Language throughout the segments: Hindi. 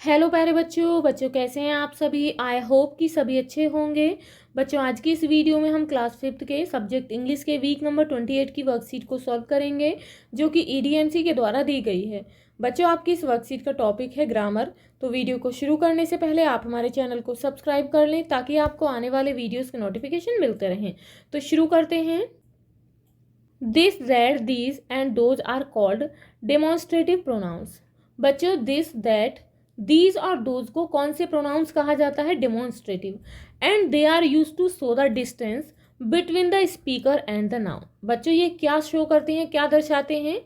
हेलो प्यारे बच्चों बच्चों कैसे हैं आप सभी। आई होप कि सभी अच्छे होंगे। बच्चों आज की इस वीडियो में हम क्लास 5th के सब्जेक्ट इंग्लिश के वीक नंबर 28 की वर्कशीट को सॉल्व करेंगे जो कि ईडीएमसी के द्वारा दी गई है। बच्चों आपकी इस वर्कशीट का टॉपिक है ग्रामर। तो वीडियो को शुरू करने से पहले आप हमारे चैनल को सब्सक्राइब कर लें ताकि आपको आने वाले वीडियोज़ के नोटिफिकेशन मिलते रहें। तो शुरू करते हैं। This that these and those are called demonstrative pronouns. बच्चों दिस दैट दीज और दोज को कौन से प्रोनाउंस कहा जाता है? Demonstrative. And they are use to show the distance between the speaker and the noun. बच्चों ये क्या शो करते हैं, क्या दर्शाते हैं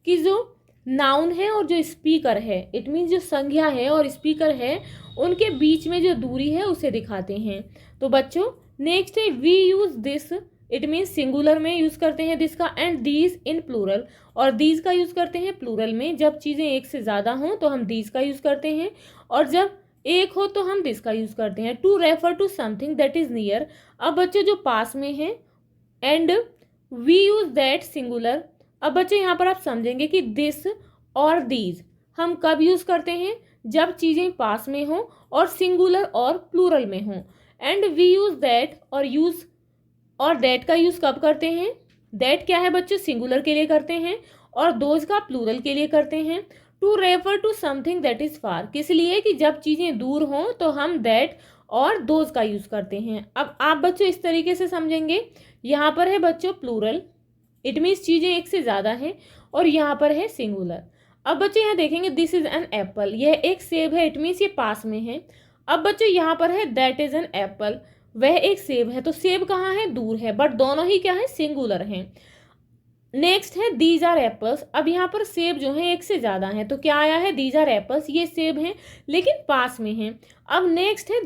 कि जो नाउन है और जो स्पीकर है, इट मीन्स जो संज्ञा है और स्पीकर है उनके बीच में जो दूरी है उसे दिखाते हैं। तो बच्चों नेक्स्ट है we use this, it means singular में यूज करते हैं दिस का, एंड दीज इन प्लूरल, और दीज का यूज करते हैं प्लूरल में। जब चीजें एक से ज्यादा हों तो हम दीज का यूज करते हैं और जब एक हो तो हम दिस का यूज करते हैं। To refer to something that is near. अब बच्चों जो पास में है, and we use that singular. अब बच्चों यहाँ पर आप समझेंगे कि दिस और दीज हम कब यूज करते हैं? जब चीजें पास में हों और सिंगुलर और प्लूरल में हों। एंड वी यूज दैट और दैट का यूज कब करते हैं? दैट क्या है बच्चों? सिंगुलर के लिए करते हैं और दोज का प्लूरल के लिए करते हैं। To refer to something that is far, किस लिए कि जब चीजें दूर हों तो हम दैट और दोज का यूज करते हैं। अब आप बच्चों इस तरीके से समझेंगे, यहाँ पर है बच्चों प्लूरल, इट मीन्स चीजें एक से ज्यादा है, और यहाँ पर है सिंगुलर। अब बच्चों यहाँ देखेंगे दिस इज एन एप्पल, यह एक सेब है, इट मीन्स ये पास में है। अब बच्चों यहाँ पर है दैट इज एन एप्पल, वह एक सेब है, तो सेब कहाँ है? दूर है, बट दोनों ही क्या है? सिंगुलर हैं। नेक्स्ट है दीज आर एप्पल्स। अब यहाँ पर सेब जो है एक से ज्यादा है तो क्या आया है? दीज आर एप्पल्स, ये सेब हैं लेकिन पास में हैं। अब नेक्स्ट है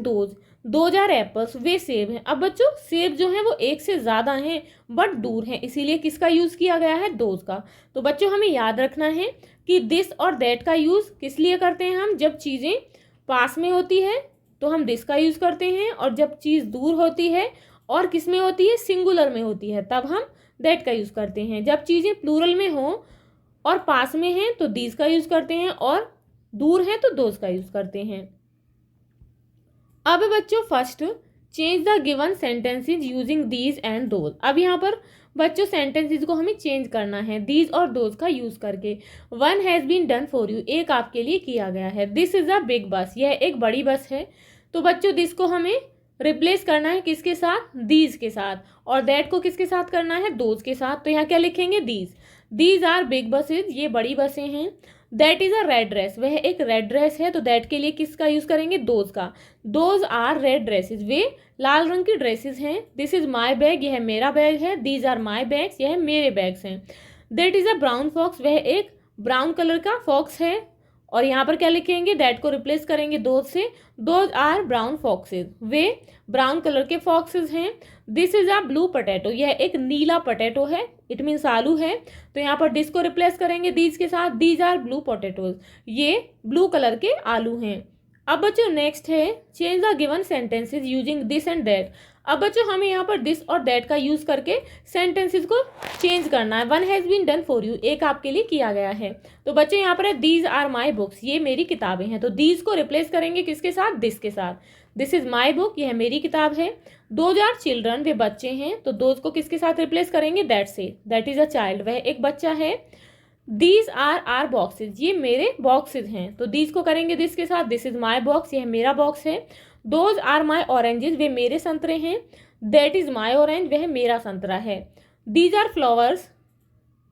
दोज आर एप्पल्स, वे सेब हैं। अब बच्चों सेब जो है वो एक से ज्यादा हैं बट दूर हैं, इसीलिए किसका यूज किया गया है? दोज का। तो बच्चों हमें याद रखना है कि दिस और दैट का यूज किस लिए करते हैं हम? जब चीजें पास में होती है तो हम दिस का यूज करते हैं, और जब चीज दूर होती है और किस में होती है? सिंगुलर में होती है, तब हम दैट का यूज करते हैं। जब चीजें प्लूरल में हो और पास में हैं तो दीज का यूज करते हैं, और दूर हैं तो दोज का यूज करते हैं। अब बच्चों first change the given sentences using these and those. अब यहाँ पर बच्चों सेंटेंसेज को हमें चेंज करना है दीज और दोज का यूज करके। One has been done for you, एक आपके लिए किया गया है। दिस इज अ बिग बस, यह एक बड़ी बस है। तो बच्चों दिस को हमें रिप्लेस करना है किसके साथ? दीज के साथ। और दैट को किसके साथ करना है? दोज के साथ। तो यहाँ क्या लिखेंगे? दीज आर बिग बसेज, ये बड़ी बसें हैं। That is a red dress, वह एक रेड ड्रेस है, तो दैट के लिए किसका यूज करेंगे? दोज का। दोज आर रेड ड्रेसेस, वे लाल रंग की ड्रेसेस हैं। दिस इज माई बैग, यह मेरा बैग है। दीज आर माई बैग्स, यह मेरे बैग्स हैं। That is a brown fox, वह एक ब्राउन कलर का फॉक्स है। और यहाँ पर क्या लिखेंगे? दैट को रिप्लेस करेंगे दोज से। दोज आर ब्राउन फॉक्सेस, वे ब्राउन कलर के फॉक्सेस हैं। This is a blue potato, यह एक नीला पोटैटो है, इट मीन्स आलू है। तो यहाँ पर दिस को रिप्लेस करेंगे दीज के साथ। दीज आर ब्लू पोटैटोज, ये ब्लू कलर के आलू हैं। अब बच्चों नेक्स्ट है change the given sentences using this and that. अब बच्चों हमें यहाँ पर दिस और दैट का यूज करके सेंटेंसेज को चेंज करना है। One has been done for you, एक आपके लिए किया गया है। तो बच्चों यहाँ पर है दीज आर माई बुक्स, ये मेरी किताबें हैं। तो दीज को रिप्लेस करेंगे किसके साथ? दिस के साथ। दिस इज माई बुक, यह मेरी किताब है। दोज आर चिल्ड्रन, वे बच्चे हैं, तो दोज को किसके साथ रिप्लेस करेंगे? दैट से। दैट इज अ चाइल्ड, वह एक बच्चा है। दीज आर आर बॉक्सेज, ये मेरे बॉक्सेज हैं, तो दीज को करेंगे दिस के साथ। दिस इज माई बॉक्स, यह मेरा बॉक्स है। दोज आर माई ऑरेंजेस, वे मेरे संतरे हैं। दैट इज माई ऑरेंज, वह मेरा संतरा है। दीज आर फ्लावर्स,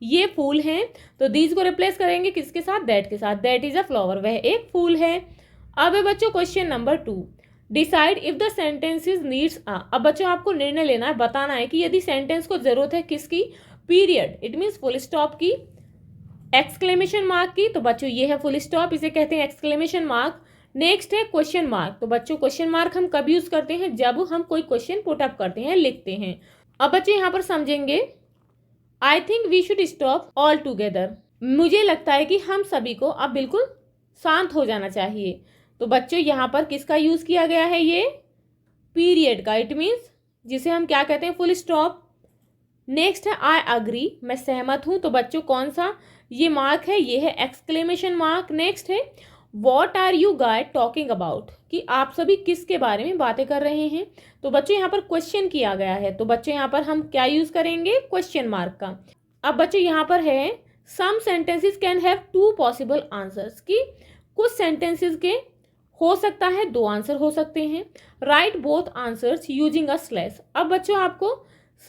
ये फूल हैं, तो दीज को रिप्लेस करेंगे किसके साथ? दैट के साथ। दैट इज अ फ्लावर, वह एक फूल है। अब है बच्चों question number 2, decide if the sentences needs a. अब बच्चों आपको निर्णय लेना है, बताना है कि यदि सेंटेंस को जरूरत है किसकी? Period, it means full stop की, एक्सक्लेमेशन मार्क की। तो बच्चों ये है फुल स्टॉप, इसे कहते हैं एक्सक्लेमेशन मार्क। नेक्स्ट है क्वेश्चन मार्क। तो बच्चों क्वेश्चन मार्क हम कब यूज करते हैं? जब हम कोई क्वेश्चन पुट अप करते हैं, लिखते हैं। अब बच्चों यहाँ पर समझेंगे I think we should stop all together, मुझे लगता है कि हम सभी को अब बिल्कुल शांत हो जाना चाहिए। तो बच्चों यहाँ पर किसका यूज किया गया है? ये पीरियड का, इट मीन्स जिसे हम क्या कहते हैं? Full stop. नेक्स्ट है आई अग्री, मैं सहमत हूं, तो बच्चों कौन सा ये मार्क है? ये है एक्सक्लेमेशन मार्क। नेक्स्ट है what are you guy talking about, कि आप सभी किसके बारे में बातें कर रहे हैं। तो बच्चों यहाँ पर क्वेश्चन किया गया है, तो बच्चों यहाँ पर हम क्या यूज करेंगे, क्वेश्चन मार्क का। अब बच्चों यहाँ पर है some sentences can have two possible answers, कि कुछ सेंटेंसेस के हो सकता है दो आंसर हो सकते हैं। Right both answers using a slash. अब बच्चों आपको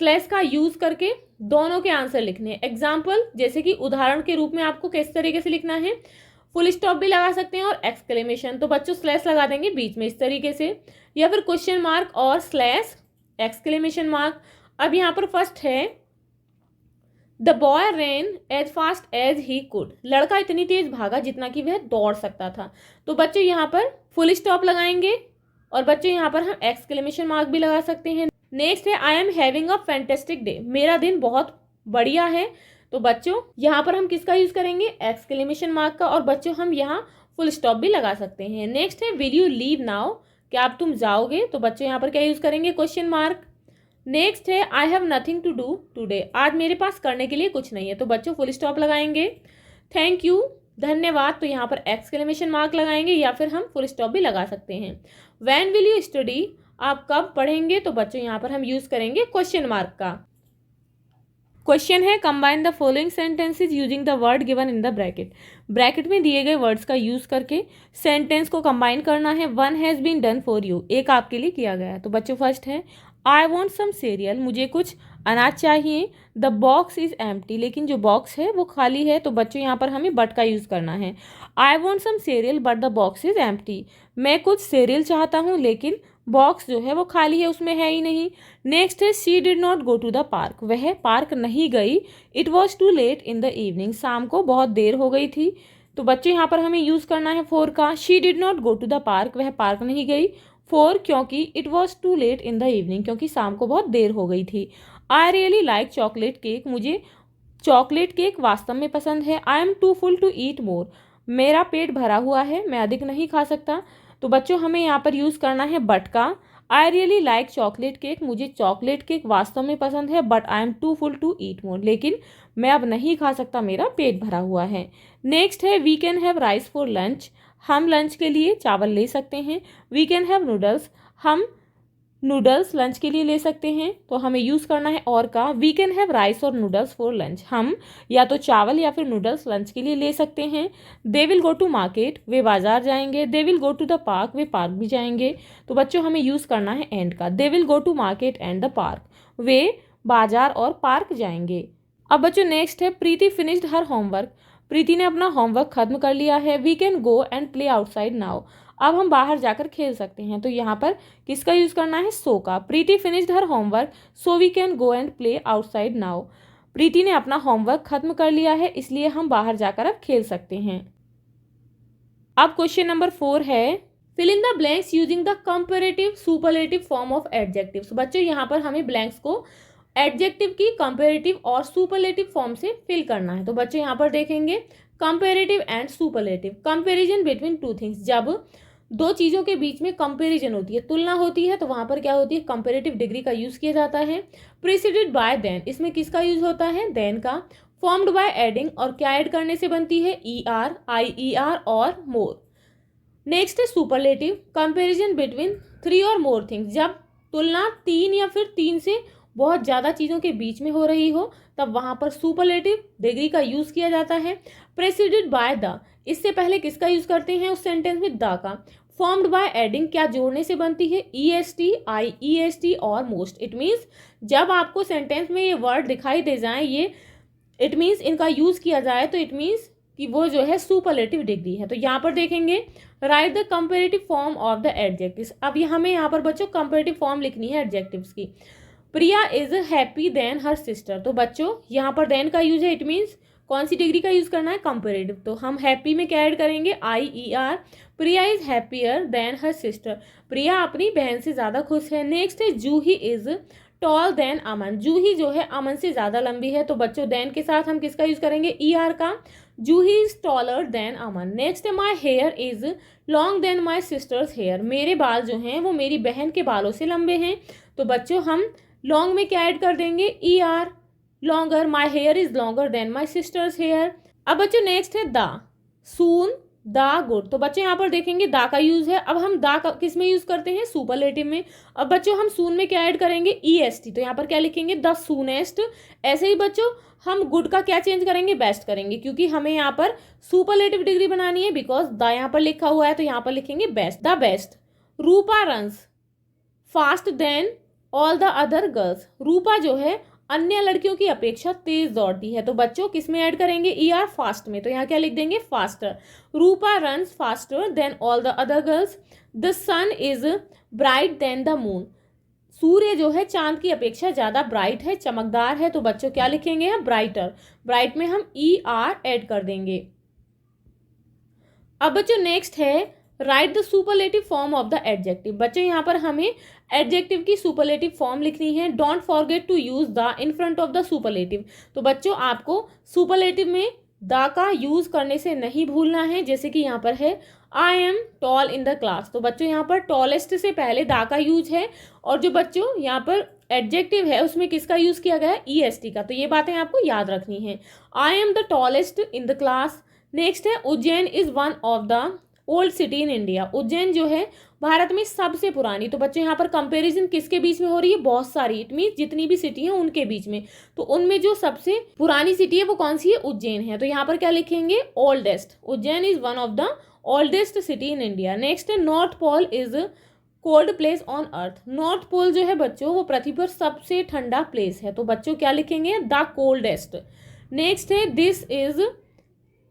स्लैश का यूज करके दोनों के आंसर लिखने हैं। एग्जाम्पल, जैसे कि उदाहरण के रूप में आपको किस तरीके से लिखना है, फुल स्टॉप भी लगा सकते हैं और एक्सक्लेमेशन, तो बच्चों स्लैश लगा देंगे बीच में इस तरीके से, या फिर क्वेश्चन मार्क और स्लैश एक्सक्लेमेशन मार्क। अब यहाँ पर फर्स्ट है the boy ran as fast as he could, लड़का इतनी तेज भागा जितना कि वह दौड़ सकता था। तो बच्चों यहाँ पर फुल स्टॉप लगाएंगे और बच्चों यहाँ पर हम एक्सक्लेमेशन मार्क भी लगा सकते हैं। नेक्स्ट है I am having a fantastic day, मेरा दिन बहुत बढ़िया है। तो बच्चों यहाँ पर हम किसका यूज करेंगे, एक्सक्लेमेशन मार्क का, और बच्चों हम यहाँ फुल स्टॉप भी लगा सकते हैं। नेक्स्ट है विल यू लीव नाउ, क्या आप तुम जाओगे, तो बच्चों यहाँ पर क्या यूज करेंगे, क्वेश्चन मार्क। नेक्स्ट है I have nothing to do today, आज मेरे पास करने के लिए कुछ नहीं है, तो बच्चों फुल स्टॉप लगाएंगे। थैंक यू, धन्यवाद, तो यहाँ पर एक्सक्लेमेशन मार्क लगाएंगे या फिर हम फुल स्टॉप भी लगा सकते हैं। व्हेन विल यू स्टडी, आप कब पढ़ेंगे, तो बच्चों यहाँ पर हम यूज करेंगे क्वेश्चन मार्क का। क्वेश्चन है combine the following sentences using the word given in the bracket, bracket में दिए गए वर्ड्स का यूज करके सेंटेंस को कंबाइन करना है। One has been done for you, एक आपके लिए किया गया है। तो बच्चों फर्स्ट है आई वॉन्ट सम सीरियल, मुझे कुछ अनाज चाहिए। द बॉक्स इज एम्प्टी, लेकिन जो बॉक्स है वो खाली है, तो बच्चों यहाँ पर हमें बट का यूज करना है। I want some cereal but the box is empty, मैं कुछ सीरियल चाहता हूँ लेकिन बॉक्स जो है वो खाली है, उसमें है ही नहीं। नेक्स्ट है she did not go to the park, वह पार्क नहीं गई। It was too late in the evening, शाम को बहुत देर हो गई थी। तो बच्चों यहाँ पर हमें यूज करना है फोर का। She did not go to the park, वह पार्क नहीं गई। फोर, क्योंकि it was too late in the evening, क्योंकि शाम को बहुत देर हो गई थी। I really like chocolate cake, मुझे चॉकलेट केक वास्तव में पसंद है। I am too full to eat more, मेरा पेट भरा हुआ है, मैं अधिक नहीं खा सकता। तो बच्चों हमें यहाँ पर यूज़ करना है बट का। I really like chocolate cake, मुझे चॉकलेट केक वास्तव में पसंद है, but I am too full to eat more, लेकिन मैं अब नहीं खा सकता, मेरा पेट भरा हुआ है। नेक्स्ट है we can have rice for lunch, हम लंच के लिए चावल ले सकते हैं। वी कैन हैव नूडल्स, हम नूडल्स लंच के लिए ले सकते हैं, तो हमें यूज़ करना है और का। वी कैन हैव राइस और नूडल्स फॉर लंच, हम या तो चावल या फिर नूडल्स लंच के लिए ले सकते हैं। They will go to market, वे बाजार जाएंगे। They will go to the park, वे पार्क भी जाएंगे। तो बच्चों हमें यूज़ करना है एंड का। They will go to market and the park, वे बाजार और पार्क जाएंगे। अब बच्चों नेक्स्ट है प्रीति फिनिश्ड हर होमवर्क, प्रीति ने अपना होमवर्क खत्म कर लिया है। We can go and play outside now, अब हम बाहर जाकर खेल सकते हैं। तो यहाँ पर किसका यूज करना है, सो का। Preeti finished her homework so we can go and play outside now, Preeti ने अपना होमवर्क खत्म कर लिया है, इसलिए हम बाहर जाकर अब खेल सकते हैं। अब क्वेश्चन नंबर 4 है fill in the blanks using the comparative superlative form of adjectives. बच्चों यहाँ पर हमें ब्लैंक्स को एडजेक्टिव की कंपैरेटिव और सुपरलेटिव फॉर्म से फिल करना है। तो बच्चों यहाँ पर देखेंगे comparative and superlative, comparison between two things, जब दो चीज़ों के बीच में कंपैरिजन होती है, तुलना होती है, तो वहाँ पर क्या होती है, कंपैरेटिव डिग्री का यूज़ किया जाता है। प्रीसीडेड बाय देन, इसमें किसका यूज़ होता है, देन का। फॉर्म्ड बाय एडिंग, और क्या ऐड करने से बनती है, ER, IER और मोर। नेक्स्ट है सुपरलेटिव, कंपैरिजन बिटवीन 3 और मोर थिंग्स, जब तुलना 3 या फिर 3 से बहुत ज़्यादा चीज़ों के बीच में हो रही हो, तब वहाँ पर सुपरलेटिव डिग्री का यूज़ किया जाता है। प्रेसिडेड बाय द, इससे पहले किसका यूज़ करते हैं उस सेंटेंस में, द का। फॉर्म्ड बाय एडिंग, क्या जोड़ने से बनती है, EST, IEST और मोस्ट। इट मीन्स जब आपको सेंटेंस में ये वर्ड दिखाई दे जाए, ये इट मीन्स इनका यूज़ किया जाए, तो इट मीन्स कि वो जो है सुपरलेटिव डिग्री है। तो यहाँ पर देखेंगे right the comparative form of the adjectives. अब ये हमें यहाँ पर बच्चों कंपैरेटिव फॉर्म लिखनी है एडजेक्टिव्स की। Priya is happy than her sister, तो बच्चों यहाँ पर देन का यूज है, इट मीन्स कौन सी डिग्री का यूज करना है, कंपैरेटिव। तो हम हैप्पी में क्या ऐड करेंगे, IER। Priya is happier than her sister, Priya अपनी बहन से ज़्यादा खुश है। नेक्स्ट है Juhi is tall than Aman, Juhi जो है अमन से ज़्यादा लंबी है। तो बच्चों देन के साथ हम किसका यूज़ करेंगे, ER का। Juhi is taller than Aman. Next है my hair is long than my sister's hair, मेरे बाल जो हैं वो मेरी बहन के बालों से लंबे हैं। तो बच्चों हम लॉन्ग में क्या ऐड कर देंगे, ER, longer. My hair is longer than my sister's hair. अब बच्चों नेक्स्ट है द, सून द गुड। तो बच्चों यहाँ पर देखेंगे दा का यूज है। अब हम दा किस में यूज करते हैं, सुपरलेटिव में। अब बच्चों हम सून में क्या ऐड करेंगे, EST। तो यहाँ पर क्या लिखेंगे, द सूनेस्ट। ऐसे ही बच्चों हम गुड का क्या चेंज करेंगे, बेस्ट करेंगे, क्योंकि हमें यहाँ पर सुपरलेटिव डिग्री बनानी है। बिकॉज द यहाँ पर लिखा हुआ है तो यहाँ पर लिखेंगे best, the best. Rupa runs fast than all the other girls. Rupa जो है अन्य लड़कियों की अपेक्षा तेज दौड़ती है। तो बच्चों किस में ऐड करेंगे, ER, फास्ट में। तो यहाँ क्या लिख देंगे, faster. Rupa runs faster than all the other girls. The sun is bright than the moon. सूर्य जो है चांद की अपेक्षा ज्यादा ब्राइट है, चमकदार है। तो बच्चों क्या लिखेंगे हम, ब्राइटर। ब्राइट में हम ER ऐड कर देंगे। अब बच्चों नेक्स्ट है right the superlative form of the adjective. बच्चों यहाँ पर हमें एडजेक्टिव की सुपरलेटिव फॉर्म लिखनी है। Don't forget to use the in front of the superlative. तो बच्चों आपको सुपरलेटिव में द का यूज करने से नहीं भूलना है। जैसे कि यहाँ पर है I am tall in the class. तो बच्चों यहाँ पर टॉलेस्ट से पहले द का यूज है। और जो बच्चों यहाँ पर एडजेक्टिव है उसमें किसका यूज किया गया है, EST का। तो ये बातें आपको याद रखनी है। I am the tallest in the class. Next है Ujjain is one of the old city in India. Ujjain जो है भारत में सबसे पुरानी। तो बच्चों यहाँ पर कंपैरिजन किसके बीच में हो रही है, बहुत सारी। इट मीन जितनी भी सिटी है उनके बीच में। तो उनमें जो सबसे पुरानी सिटी है वो कौन सी है, उज्जैन है। तो यहाँ पर क्या लिखेंगे, oldest. Ujjain is one of the oldest city in India. Next है North Pole is cold place on earth. North Pole जो है बच्चों वो पृथ्वी पर सबसे ठंडा प्लेस है। तो बच्चों क्या लिखेंगे, द कोल्डेस्ट। नेक्स्ट है this is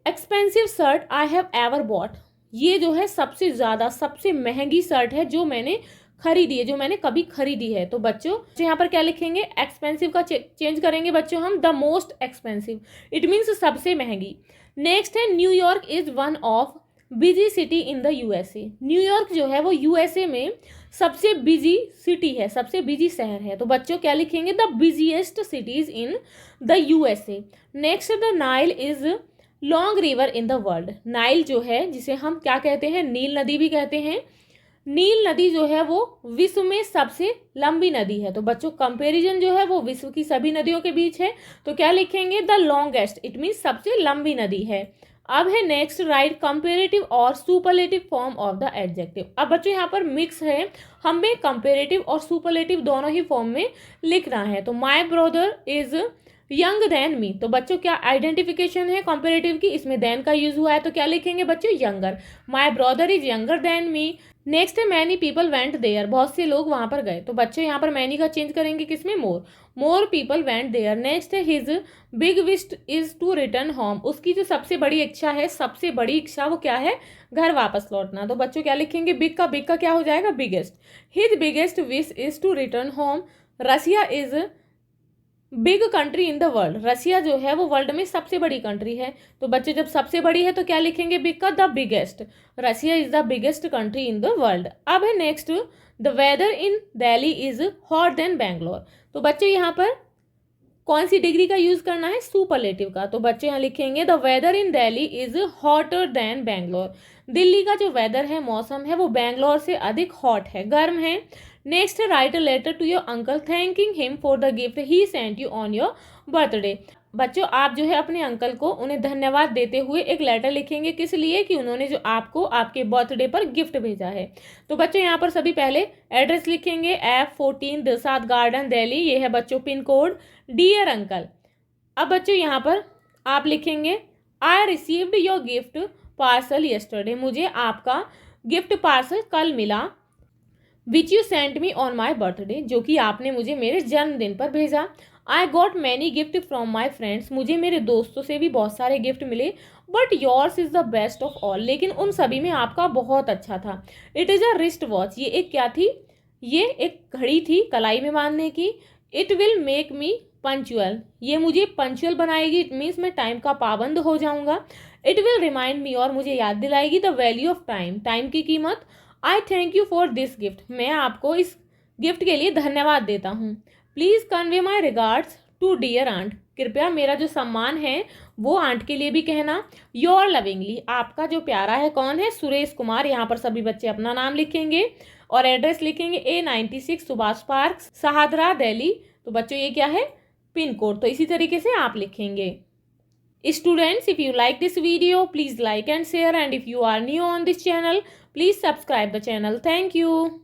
expensive shirt I have ever bot. ये जो है सबसे ज़्यादा सबसे महंगी शर्ट है जो मैंने खरीदी है, जो मैंने कभी खरीदी है। तो बच्चों यहाँ पर क्या लिखेंगे, एक्सपेंसिव का चेंज करेंगे बच्चों हम, the most expensive. It means सबसे महंगी। नेक्स्ट है New York is one of busy city in the USA। New York जो है वो USA में सबसे बिजी सिटी है, सबसे बिजी शहर है। तो बच्चों क्या लिखेंगे, the busiest cities in the USA। Next the Nile is long river in the world. Nile जो है जिसे हम क्या कहते हैं, नील नदी भी कहते हैं। नील नदी जो है वो विश्व में सबसे लंबी नदी है। तो बच्चों कंपैरिजन जो है वो विश्व की सभी नदियों के बीच है। तो क्या लिखेंगे, द लॉन्गेस्ट। इट मीन सबसे लंबी नदी है। अब है नेक्स्ट राइट कंपेरेटिव और superlative form of the adjective. अब बच्चों यहाँ पर मिक्स है, हमें कंपेरेटिव और सुपरलेटिव दोनों ही फॉर्म में लिखना है। तो my brother is young than me. तो बच्चों क्या आइडेंटिफिकेशन है कंपेरेटिव की, इसमें देन का यूज हुआ है। तो क्या लिखेंगे बच्चों, younger. My brother is younger than me. Next है मैनी पीपल वेंट देयर। बहुत से लोग वहां पर गए। तो बच्चों यहाँ पर मैनी का चेंज करेंगे किसमें, more. More people went there. Next है his big wish is to return home. उसकी जो सबसे बड़ी इच्छा है, सबसे बड़ी इच्छा वो क्या है, घर वापस लौटना। तो बच्चों क्या लिखेंगे, बिग का क्या हो जाएगा, biggest. His biggest wish is to return home. Russia is big country in the world. Russia जो है वो वर्ल्ड में सबसे बड़ी कंट्री है। तो बच्चे जब सबसे बड़ी है तो क्या लिखेंगे, बिग का, the biggest. Russia is the biggest country in the world. अब है next the weather in Delhi is hot than Bangalore. तो बच्चे यहाँ पर कौन सी डिग्री का यूज करना है, सुपरलेटिव का। तो बच्चे यहाँ लिखेंगे the weather in Delhi is hotter than Bangalore. Delhi का जो वेदर है, मौसम है, वो बैंगलोर से अधिक हॉट है, गर्म है। Next write a letter to your uncle thanking him for the gift he sent you on your birthday. बच्चों आप जो है अपने अंकल को उन्हें धन्यवाद देते हुए एक लेटर लिखेंगे, किस लिए, कि उन्होंने जो आपको आपके बर्थडे पर गिफ्ट भेजा है। तो बच्चों यहाँ पर सभी पहले एड्रेस लिखेंगे, F14 दिलसाद गार्डन दिल्ली, ये है बच्चों पिन कोड। Dear uncle. अब बच्चों यहाँ पर आप लिखेंगे I received your gift parcel yesterday. मुझे आपका गिफ्ट पार्सल कल मिला। Which you sent me on my birthday, जो कि आपने मुझे मेरे जन्मदिन पर भेजा। I got many gift from my friends. मुझे मेरे दोस्तों से भी बहुत सारे गिफ्ट मिले। But yours is the best of all. लेकिन उन सभी में आपका बहुत अच्छा था। It is a wrist watch. ये एक क्या थी, ये एक घड़ी थी कलाई में बांधने की। It will make me punctual. ये मुझे पंचुअल बनाएगी। इट मीन्स मैं टाइम का पाबंद हो जाऊंगा। इट विल रिमाइंड मी, और मुझे याद दिलाएगी the value of time, time की कीमत। I thank you for this gift. मैं आपको इस गिफ्ट के लिए धन्यवाद देता हूँ। Please convey my regards to dear aunt. कृपया मेरा जो सम्मान है वो आंट के लिए भी कहना। Your lovingly. आपका जो प्यारा है कौन है, सुरेश कुमार। यहाँ पर सभी बच्चे अपना नाम लिखेंगे और एड्रेस लिखेंगे, A96 सुभाष पार्क, शाहदरा दिल्ली। तो बच्चों ये क्या है, पिन कोड। तो इसी तरीके से आप लिखेंगे। Students, if you like this video, please like and share, and if you are new on this channel, please subscribe the channel. Thank you.